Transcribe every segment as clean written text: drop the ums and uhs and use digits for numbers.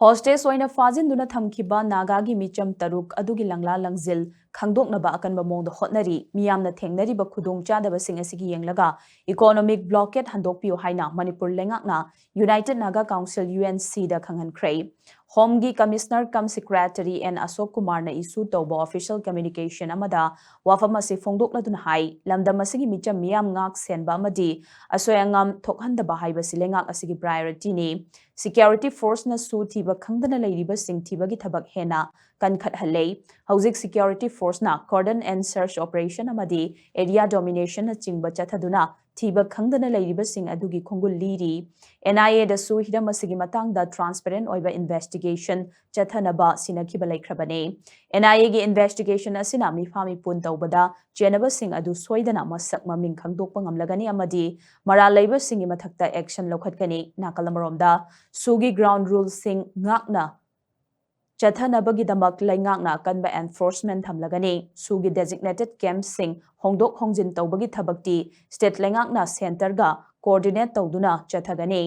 Hostess oina fajinduna thamkiba Nagagi micham taruk adugi langla langzil khangdoknaba akanba mongda hotnari miyamna thengnariba khudong chadaba sing asigi yenglaga economic blockade Handokpiyu haina Manipur lengakna United Naga Council UNC da khanghankhrai Home Commissioner cum Secretary and Ashok Kumar na issue tawba official communication amada wafam ase phongdokladuna hai lamdam asigi micham miyam ngak senba amadi asoyangam thokhandaba haiba silengak asigi priority ni security force na su thiba khangdana leiriba sing thiba gi thabak hena kankhat halei hauzik security force na cordon and search operation amadi area domination na chingba chathaduna thiba khangdana leiriba sing adugi khongul liri NIA da su hidam asigi matang da transparent oiba investigation chathanaba sinakhiba laikhrabane NIA gi investigation asina mifami pun tawbada jenaba sing adu soidana masak maming khangdokpa ngamlagani amadi mara leiba singi mathakta action lokhatkani nakalamromda sugi ground rules sing ngakna Chathanabagi damak laingakna kanba enforcement thamlagani sugi designated camps sing hongdok hongjin tawbagi thabakti state laingakna center ga coordinate tawduna chathagani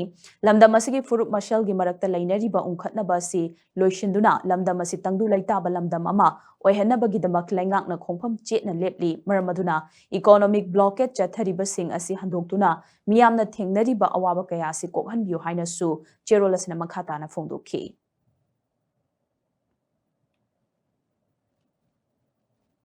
lamdam asigi furup mashal gi marakta lainariba unkhatnaba si loishinduna lamdam asi tangdu laitaba lamdam ama oihanabagi damak laingakna khongpham chetna lepli maramaduna economic blockade chathariba sing asi handoktuna miyamna thengnariba awaba kaya si kokhanbiu haina su cherolasna makhata na phongdokhi